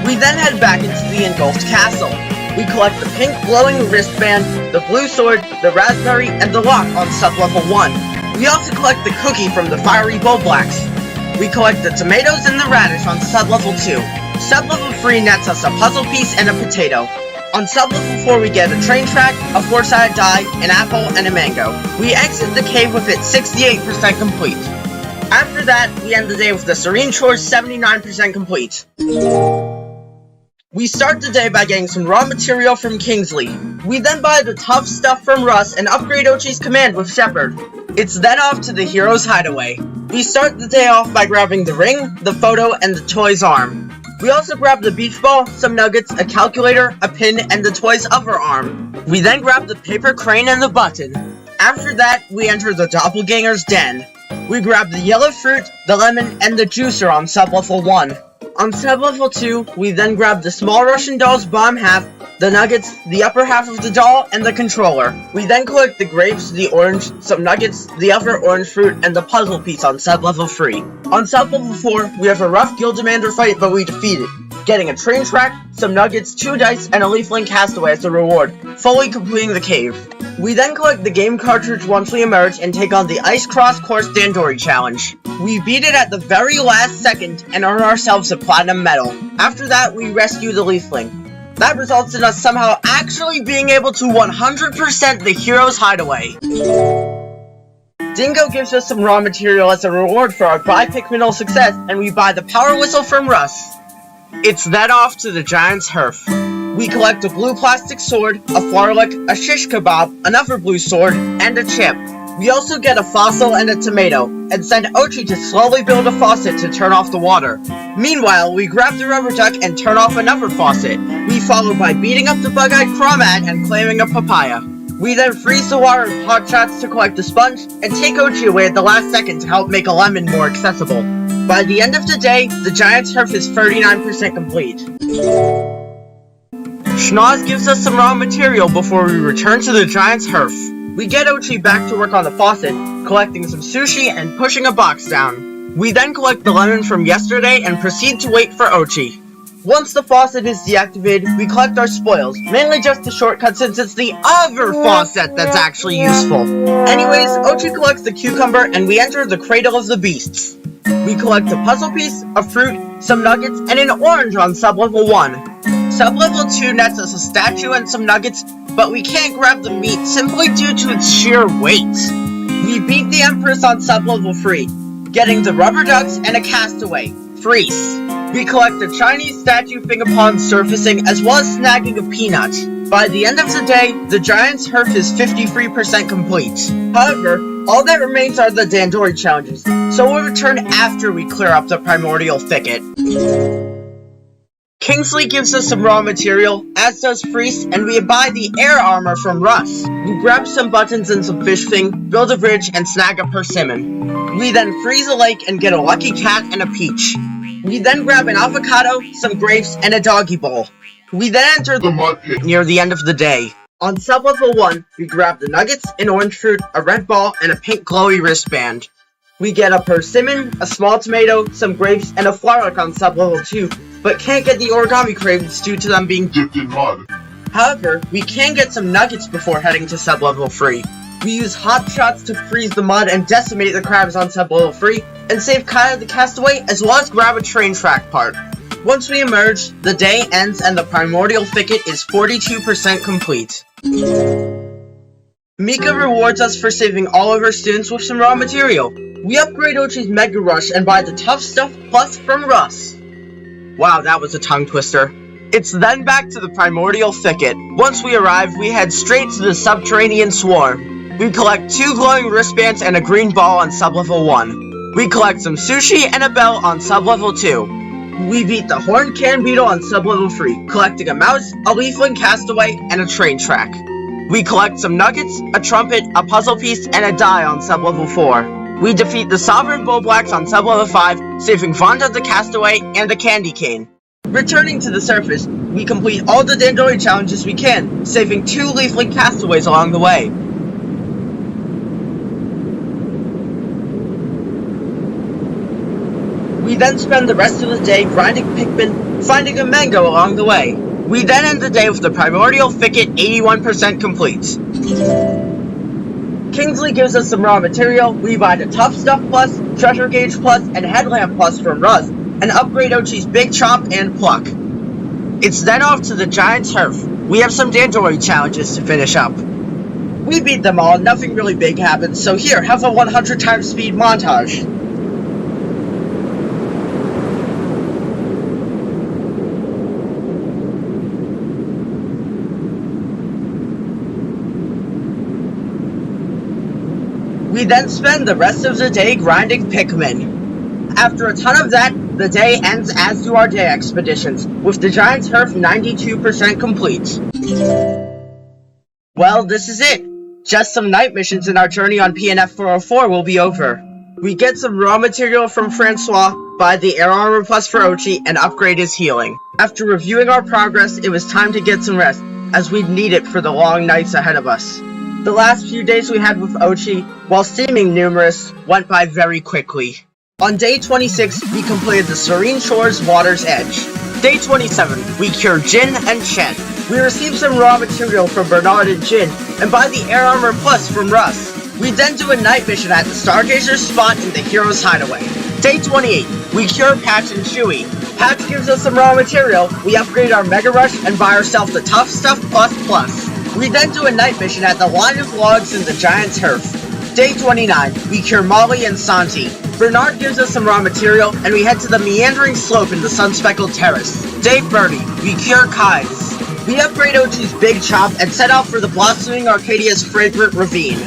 We then head back into the engulfed castle. We collect the pink glowing wristband, the blue sword, the raspberry, and the lock on sub-level 1. We also collect the cookie from the fiery Bulblacks. We collect the tomatoes and the radish on sub-level 2. Sub-level 3 nets us a puzzle piece and a potato. On sub-level 4 we get a train track, a 4-sided die, an apple, and a mango. We exit the cave with it 68% complete. After that, we end the day with the Serene Shores 79% complete. We start the day by getting some raw material from Kingsley. We then buy the tough stuff from Russ and upgrade Ochi's command with Shepard. It's then off to the hero's hideaway. We start the day off by grabbing the ring, the photo, and the toy's arm. We also grab the beach ball, some nuggets, a calculator, a pin, and the toy's other arm. We then grab the paper crane and the button. After that, we enter the doppelganger's den. We grab the yellow fruit, the lemon, and the juicer on sub-level 1. On sub-level 2, we then grab the small Russian doll's bottom half, the nuggets, the upper half of the doll, and the controller. We then collect the grapes, the orange, some nuggets, the other orange fruit, and the puzzle piece on sub-level 3. On sub-level 4, we have a rough Gildemander fight, but we defeat it, getting a train track, some nuggets, 2 dice, and a leafling castaway as a reward, fully completing the cave. We then collect the game cartridge once we emerge and take on the Ice Cross Course Dandori challenge. We beat it at the very last second and earn ourselves a platinum medal. After that, we rescue the leafling. That results in us somehow actually being able to 100% the hero's hideaway. Dingo gives us some raw material as a reward for our bi-Pikminal success, and we buy the power whistle from Russ. It's then off to the Giant's Hearth. We collect a blue plastic sword, a flowerlick, a shish kebab, another blue sword, and a chip. We also get a fossil and a tomato, and send Ochi to slowly build a faucet to turn off the water. Meanwhile, we grab the rubber duck and turn off another faucet. We follow by beating up the bug-eyed Crawmat and claiming a papaya. We then freeze the water with hot shots to collect the sponge, and take Ochi away at the last second to help make a lemon more accessible. By the end of the day, the Giant's Hearth is 39% complete. Schnoz gives us some raw material before we return to the Giant's Hearth. We get Ochi back to work on the faucet, collecting some sushi and pushing a box down. We then collect the lemon from yesterday and proceed to wait for Ochi. Once the faucet is deactivated, we collect our spoils, mainly just a shortcut since it's the other faucet that's actually useful. Anyways, Ochi collects the cucumber and we enter the Cradle of the Beasts. We collect a puzzle piece, a fruit, some nuggets, and an orange on sub-level 1. Sub-level 2 nets us a statue and some nuggets, but we can't grab the meat simply due to its sheer weight. We beat the Empress on sub-level 3, getting the rubber ducks and a castaway, Freeze. We collect a Chinese statue thing upon surfacing, as well as snagging a peanut. By the end of the day, the Giant's Hearth is 53% complete. However, all that remains are the Dandori challenges, so we'll return after we clear up the primordial thicket. Kingsley gives us some raw material, as does Freeze, and we buy the air armor from Russ. We grab some buttons and some fish thing, build a bridge, and snag a persimmon. We then freeze a lake and get a lucky cat and a peach. We then grab an avocado, some grapes, and a doggy bowl. We then enter the mud pit near the end of the day. On sub-level 1, we grab the nuggets, an orange fruit, a red ball, and a pink glowy wristband. We get a persimmon, a small tomato, some grapes, and a flowerlick on sub-level 2, but can't get the origami cravings due to them being dipped in mud. However, we can get some nuggets before heading to sublevel 3. We use hot shots to freeze the mud and decimate the crabs on sublevel 3, and save Kaya the castaway, as well as grab a train track part. Once we emerge, the day ends and the primordial thicket is 42% complete. Mika rewards us for saving all of her students with some raw material. We upgrade Ochi's Mega Rush and buy the Tough Stuff Plus from Russ. Wow, that was a tongue twister. It's then back to the primordial thicket. Once we arrive, we head straight to the subterranean swarm. We collect 2 glowing wristbands and a green ball on sublevel 1. We collect some sushi and a bell on sublevel 2. We beat the horned can beetle on sublevel 3, collecting a mouse, a leafling castaway, and a train track. We collect some nuggets, a trumpet, a puzzle piece, and a die on sublevel 4. We defeat the Sovereign Bullblacks on sublevel 5, saving Vonda the castaway and a candy cane. Returning to the surface, we complete all the Dandori challenges we can, saving 2 leafling castaways along the way. We then spend the rest of the day grinding Pikmin, finding a mango along the way. We then end the day with the primordial thicket 81% complete. Kingsley gives us some raw material, we buy the Tough Stuff Plus, Treasure Gauge Plus, and Headlamp Plus from Russ, and upgrade Ochi's Big Chop and Pluck. It's then off to the giant turf. We have some Dandori challenges to finish up. We beat them all, nothing really big happens, so here, have a 100 times speed montage. We then spend the rest of the day grinding Pikmin. After a ton of that, the day ends, as do our day expeditions, with the giant turf 92% complete. Well, this is it. Just some night missions in our journey on PNF 404 will be over. We get some raw material from Francois, buy the Air Armor Plus for Ochi, and upgrade his healing. After reviewing our progress, it was time to get some rest, as we'd need it for the long nights ahead of us. The last few days we had with Ochi, while seeming numerous, went by very quickly. On day 26, we completed the Serene Shores Water's Edge. Day 27, we cured Jin and Chen. We received some raw material from Bernard and Jin, and buy the Air Armor Plus from Russ. We then do a night mission at the Stargazer's spot in the Hero's Hideaway. Day 28, we cure Patch and Chewy. Patch gives us some raw material, we upgrade our Mega Rush, and buy ourselves the Tough Stuff Plus. We then do a night mission at the Line of Logs in the Giant Turf. Day 29, we cure Molly and Santi. Bernard gives us some raw material, and we head to the Meandering Slope in the Sun-Speckled Terrace. Day 30, we cure Kai's. We upgrade Ochi's Big Chop and set out for the Blossoming Arcadia's Fragrant Ravine.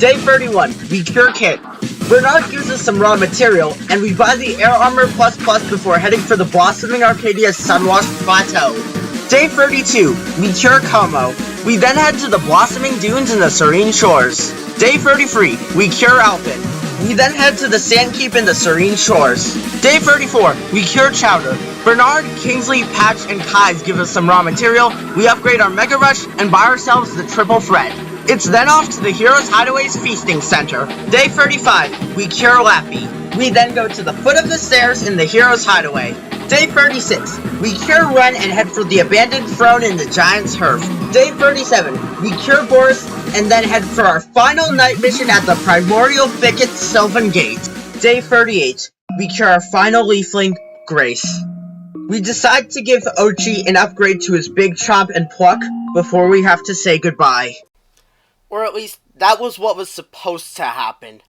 Day 31, we cure Kit. Bernard gives us some raw material, and we buy the Air Armor Plus before heading for the Blossoming Arcadia's Sunwashed Plateau. Day 32, we cure Como. We then head to the Blossoming Dunes in the Serene Shores. Day 33, we cure Alpin. We then head to the Sandkeep in the Serene Shores. Day 34, we cure Chowder. Bernard, Kingsley, Patch, and Kai's give us some raw material, we upgrade our Mega Rush, and buy ourselves the Triple Thread. It's then off to the Hero's Hideaway's Feasting Center. Day 35, we cure Lappy. We then go to the foot of the stairs in the Hero's Hideaway. Day 36, we cure Ren and head for the abandoned throne in the Giant's Turf. Day 37, we cure Boris and then head for our final night mission at the Primordial Thicket Sylvan Gate. Day 38, we cure our final leafling, Grace. We decide to give Ochi an upgrade to his Big Chop and Pluck before we have to say goodbye. Or at least, that was what was supposed to happen.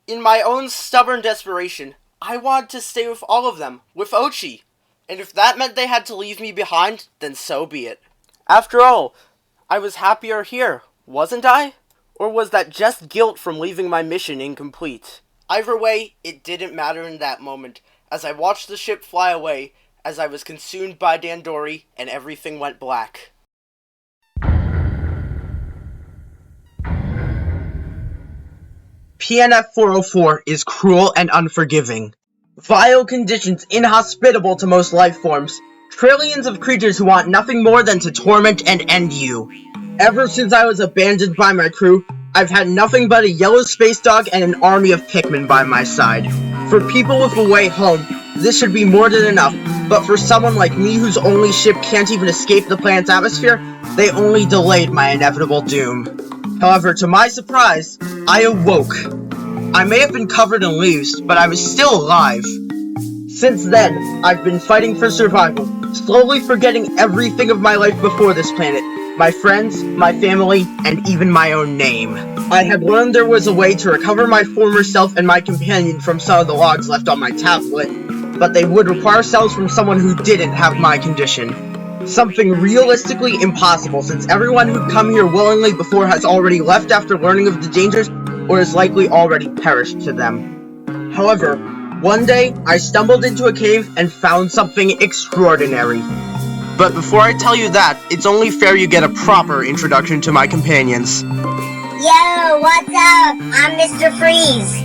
In my own stubborn desperation, I wanted to stay with all of them, with Ochi. And if that meant they had to leave me behind, then so be it. After all, I was happier here, wasn't I? Or was that just guilt from leaving my mission incomplete? Either way, it didn't matter in that moment, as I watched the ship fly away, as I was consumed by Dandori, and everything went black. PNF 404 is cruel and unforgiving. Vile conditions inhospitable to most life forms. Trillions of creatures who want nothing more than to torment and end you. Ever since I was abandoned by my crew, I've had nothing but a yellow space dog and an army of Pikmin by my side. For people with a way home, this should be more than enough, but for someone like me whose only ship can't even escape the planet's atmosphere, they only delayed my inevitable doom. However, to my surprise, I awoke. I may have been covered in leaves, but I was still alive. Since then, I've been fighting for survival, slowly forgetting everything of my life before this planet. My friends, my family, and even my own name. I had learned there was a way to recover my former self and my companion from some of the logs left on my tablet, but they would require cells from someone who didn't have my condition. Something realistically impossible, since everyone who'd come here willingly before has already left after learning of the dangers, or has likely already perished to them. However, one day, I stumbled into a cave and found something extraordinary. But before I tell you that, it's only fair you get a proper introduction to my companions. Yo, what's up? I'm Mr. Freeze.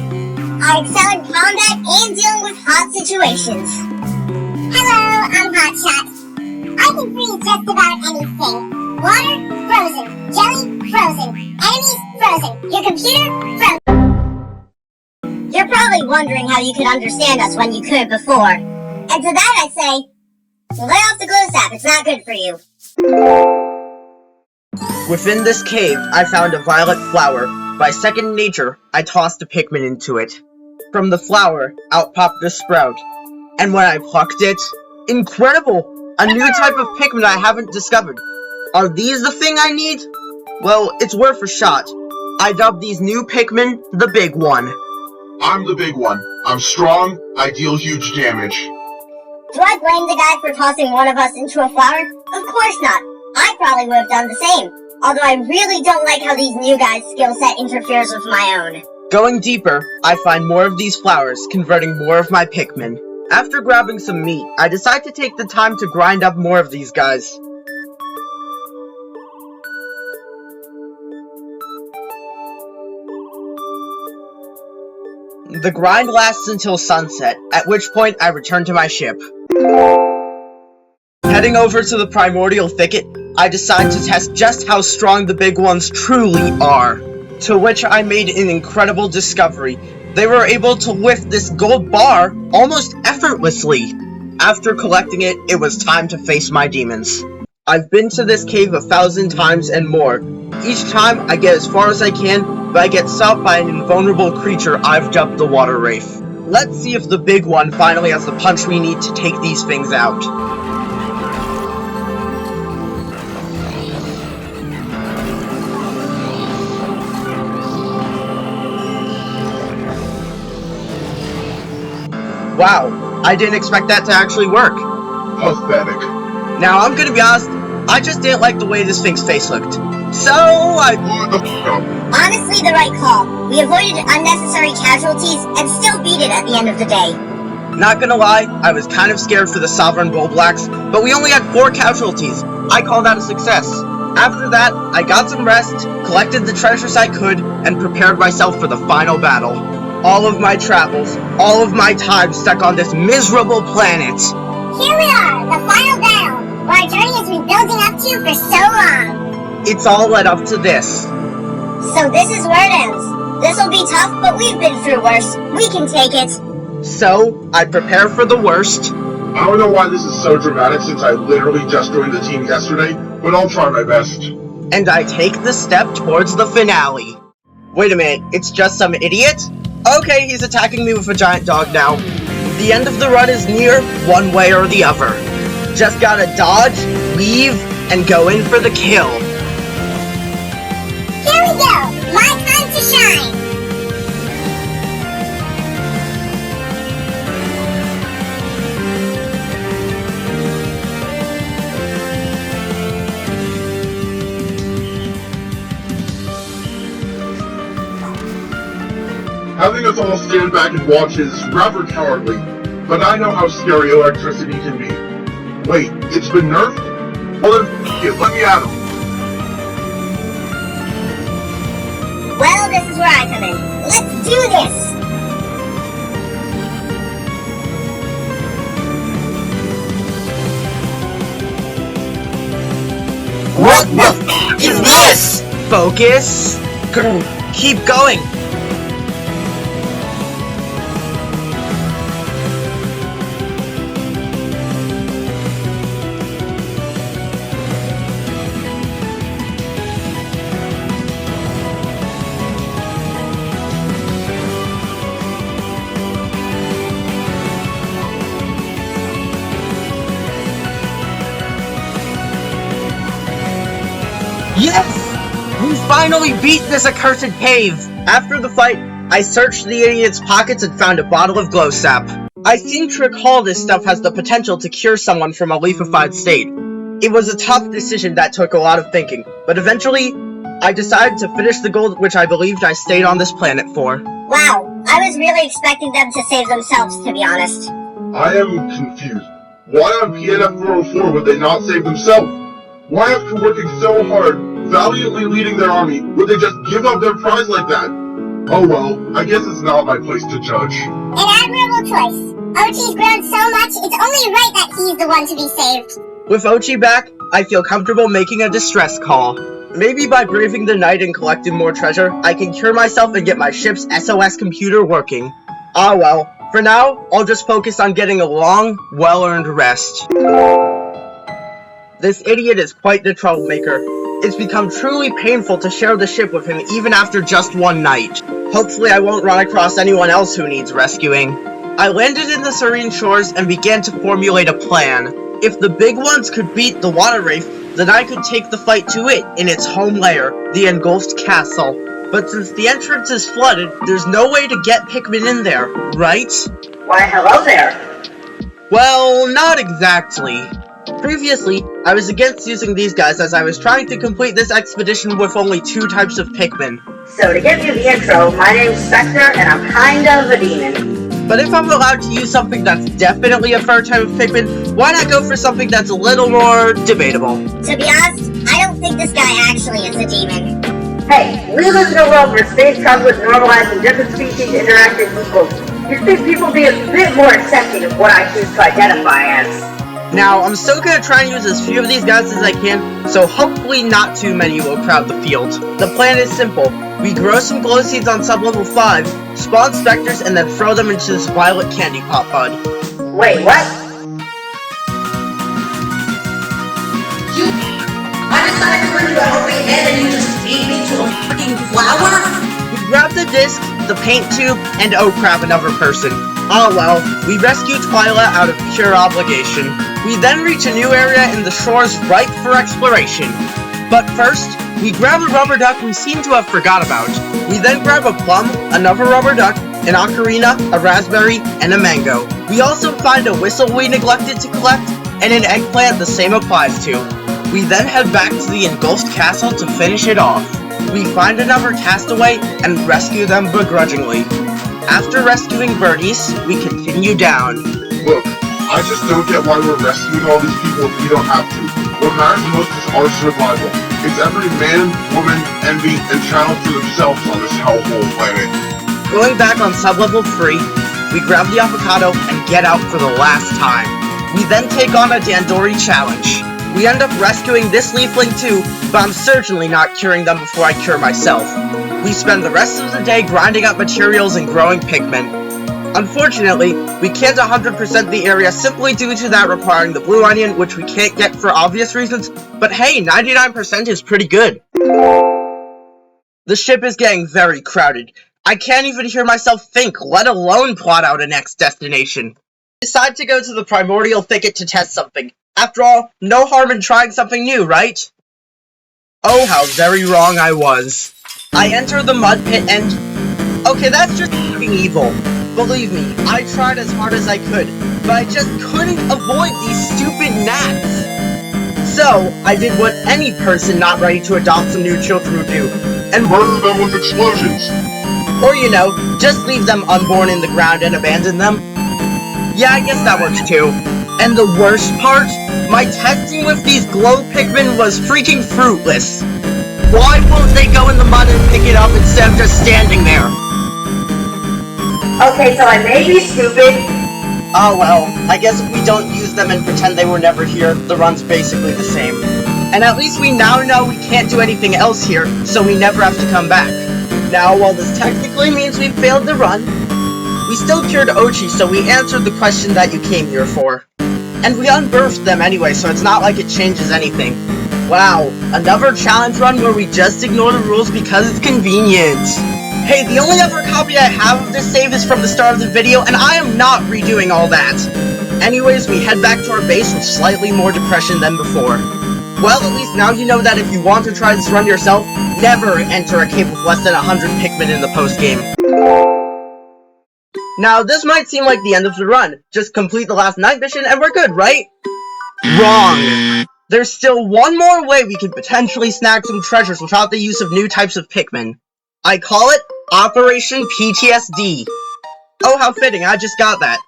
I excel in combat and dealing with hot situations. Hello, I'm Hotshot. I can freeze just about anything. Water, frozen. Jelly, frozen. Enemies, frozen. Your computer, frozen. You're probably wondering how you could understand us when you could before. And to that I say, lay off the glue sap, it's not good for you. Within this cave, I found a violet flower. By second nature, I tossed a Pikmin into it. From the flower, out popped a sprout. And when I plucked it, incredible! A new type of Pikmin I haven't discovered. Are these the thing I need? Well, it's worth a shot. I dubbed these new Pikmin the Big One. I'm the big one. I'm strong, I deal huge damage. Do I blame the guy for tossing one of us into a flower? Of course not. I probably would have done the same. Although I really don't like how these new guys' skill set interferes with my own. Going deeper, I find more of these flowers, converting more of my Pikmin. After grabbing some meat, I decide to take the time to grind up more of these guys. The grind lasts until sunset, at which point I return to my ship. Heading over to the primordial thicket, I decide to test just how strong the big ones truly are. To which I made an incredible discovery. They were able to lift this gold bar almost effortlessly. After collecting it, it was time to face my demons. I've been to this cave 1,000 times and more. Each time, I get as far as I can, but I get stopped by an invulnerable creature I've dubbed the Water Wraith. Let's see if the big one finally has the punch we need to take these things out. Wow, I didn't expect that to actually work. Pathetic. Now, I'm gonna be honest, I just didn't like the way this thing's face looked. So, Honestly, the right call. We avoided unnecessary casualties and still beat it at the end of the day. Not gonna lie, I was kind of scared for the Sovereign Bullblacks, but we only had 4 casualties. I call that a success. After that, I got some rest, collected the treasures I could, and prepared myself for the final battle. All of my travels, all of my time stuck on this miserable planet. Here we are, the final battle, where our journey has been building up to for so long. It's all led up to this. So this is where it ends. This'll be tough, but we've been through worse. We can take it. So, I prepare for the worst. I don't know why this is so dramatic since I literally just joined the team yesterday, but I'll try my best. And I take the step towards the finale. Wait a minute, it's just some idiot? Okay, he's attacking me with a giant dog now. The end of the run is near, one way or the other. Just gotta dodge, leave, and go in for the kill. Here we go, my time to shine. Having us all stand back and watch is rather cowardly, but I know how scary electricity can be. Wait, it's been nerfed? Well then, f*** it, let me at him. Well, this is where I come in. Let's do this! What the f*** is this? Focus. Keep going. Yes! We finally beat this accursed cave! After the fight, I searched the idiot's pockets and found a bottle of glow sap. I seem to recall this stuff has the potential to cure someone from a leafified state. It was a tough decision that took a lot of thinking, but eventually, I decided to finish the goal which I believed I stayed on this planet for. Wow, I was really expecting them to save themselves, to be honest. I am confused. Why on PNF 404 would they not save themselves? Why, after working so hard, valiantly leading their army, would they just give up their prize like that? Oh well, I guess it's not my place to judge. An admirable choice. Ochi's grown so much, it's only right that he's the one to be saved. With Ochi back, I feel comfortable making a distress call. Maybe by braving the night and collecting more treasure, I can cure myself and get my ship's SOS computer working. Ah well, for now, I'll just focus on getting a long, well-earned rest. This idiot is quite the troublemaker. It's become truly painful to share the ship with him even after just one night. Hopefully I won't run across anyone else who needs rescuing. I landed in the serene shores and began to formulate a plan. If the big ones could beat the water wraith, then I could take the fight to it in its home lair, the engulfed castle. But since the entrance is flooded, there's no way to get Pikmin in there, right? Why, hello there. Well, not exactly. Previously, I was against using these guys as I was trying to complete this expedition with only 2 types of Pikmin. So to give you the intro, my name's Spectre, and I'm kind of a demon. But if I'm allowed to use something that's definitely a fur type of Pikmin, why not go for something that's a little more debatable? To be honest, I don't think this guy actually is a demon. Hey, we live in a world where space travel is normalized and different species interact as equals. You'd think people would be a bit more accepting of what I choose to identify as. Now, I'm still gonna try and use as few of these guys as I can, so hopefully not too many will crowd the field. The plan is simple. We grow some glow seeds on sub-level 5, spawn specters, and then throw them into this violet candy pop bud. Wait, what? I decided to bring you a helping hand and you just beat me to a fucking flower? We grab the disc, the paint tube, and oh crap, another person. Oh well, we rescue Twyla out of pure obligation. We then reach a new area in the shores ripe for exploration. But first, we grab a rubber duck we seem to have forgot about. We then grab a plum, another rubber duck, an ocarina, a raspberry, and a mango. We also find a whistle we neglected to collect, and an eggplant the same applies to. We then head back to the engulfed castle to finish it off. We find another castaway and rescue them begrudgingly. After rescuing birdies, we continue down. Look, I just don't get why we're rescuing all these people if we don't have to. What matters most is our survival. It's every man, woman, envy, and child for themselves on this hellhole planet. Going back on sub-level 3, we grab the avocado and get out for the last time. We then take on a Dandori challenge. We end up rescuing this leafling too, but I'm certainly not curing them before I cure myself. We spend the rest of the day grinding up materials and growing Pikmin. Unfortunately, we can't 100% the area simply due to that requiring the blue onion, which we can't get for obvious reasons, but hey, 99% is pretty good. The ship is getting very crowded. I can't even hear myself think, let alone plot out a next destination. I decide to go to the primordial thicket to test something. After all, no harm in trying something new, right? Oh, how very wrong I was. I enter the mud pit and... okay, that's just fucking evil. Believe me, I tried as hard as I could, but I just couldn't avoid these stupid gnats. So, I did what any person not ready to adopt some new children would do, and Murder them with explosions! or you know, just leave them unborn in the ground and abandon them. Yeah, I guess that works too. And the worst part? My testing with these glow Pikmin was freaking fruitless. Why won't they go in the mud and pick it up instead of just standing there? Okay, so I may be stupid. Oh well, I guess if we don't use them and pretend they were never here, the run's basically the same. And at least we now know we can't do anything else here, so we never have to come back. Now, while this technically means we failed the run, we still cured Ochi, so we answered the question that you came here for. And we unbirthed them anyway, so it's not like it changes anything. Wow, another challenge run where we just ignore the rules because it's convenient. Hey, the only other copy I have of this save is from the start of the video, and I am not redoing all that. Anyways, we head back to our base with slightly more depression than before. Well, at least now you know that if you want to try this run yourself, never enter a cave with less than 100 Pikmin in the post-game. Now, this might seem like the end of the run. Just complete the last night mission and we're good, right? Wrong! There's still one more way we could potentially snag some treasures without the use of new types of Pikmin. I call it Operation PTSD. Oh, how fitting, I just got that.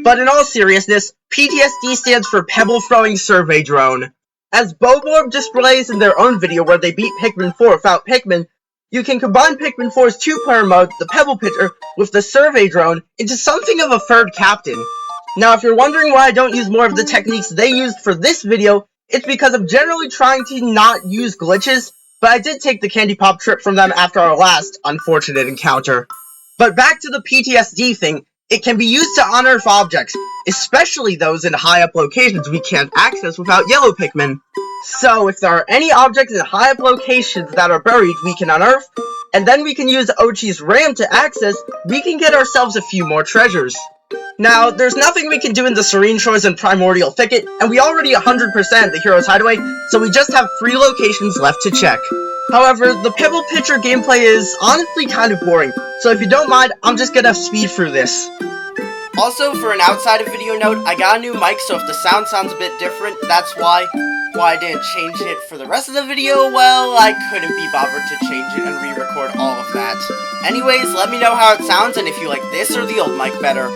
But in all seriousness, PTSD stands for Pebble Throwing Survey Drone. As Boborb displays in their own video where they beat Pikmin 4 without Pikmin, you can combine Pikmin 4's two-player mode, the Pebble Pitcher, with the Survey Drone into something of a third captain. Now, if you're wondering why I don't use more of the techniques they used for this video, it's because I'm generally trying to not use glitches, but I did take the Candy Pop trip from them after our last unfortunate encounter. But back to the PTSD thing, it can be used to unearth objects, especially those in high-up locations we can't access without yellow Pikmin. So, if there are any objects in high-up locations that are buried we can unearth, and then we can use Ochi's RAM to access, we can get ourselves a few more treasures. Now, there's nothing we can do in the Serene Shores and Primordial Thicket, and we already 100% the Hero's Hideaway, so we just have 3 locations left to check. However, the Pebble Pitcher gameplay is honestly kind of boring, so if you don't mind, I'm just gonna speed through this. Also, for an outside of video note, I got a new mic, so if the sound sounds a bit different, that's why. Why I didn't change it for the rest of the video, well, I couldn't be bothered to change it and re-record all of that. Anyways, let me know how it sounds and if you like this or the old mic better.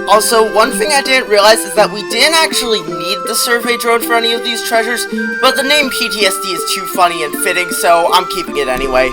Also, one thing I didn't realize is that we didn't actually need the survey drone for any of these treasures, but the name PTSD is too funny and fitting, so I'm keeping it anyway.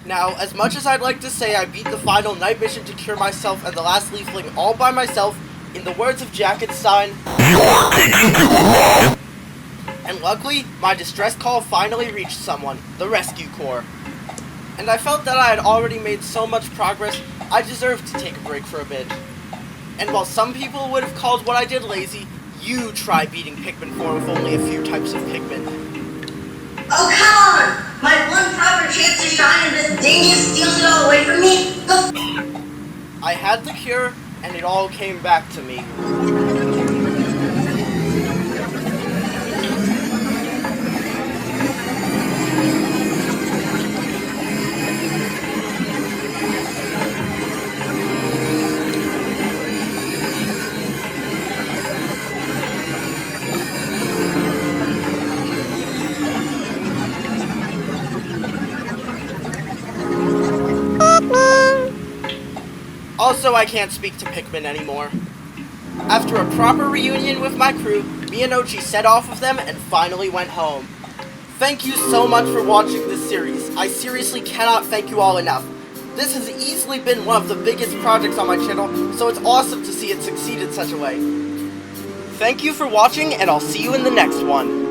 Now, as much as I'd like to say I beat the final night mission to cure myself and the last leafling all by myself, in the words of Jackenstein, and luckily, my distress call finally reached someone, the Rescue Corps. And I felt that I had already made so much progress, I deserved to take a break for a bit. And while some people would have called what I did lazy, you try beating Pikmin 4 with only a few types of Pikmin. Oh, come on! My one proper chance to shine and this dingus steals it all away from me? I had the cure, and it all came back to me. Also, I can't speak to Pikmin anymore. After a proper reunion with my crew, me and Ochi set off with them and finally went home. Thank you so much for watching this series. I seriously cannot thank you all enough. This has easily been one of the biggest projects on my channel, so it's awesome to see it succeed in such a way. Thank you for watching, and I'll see you in the next one.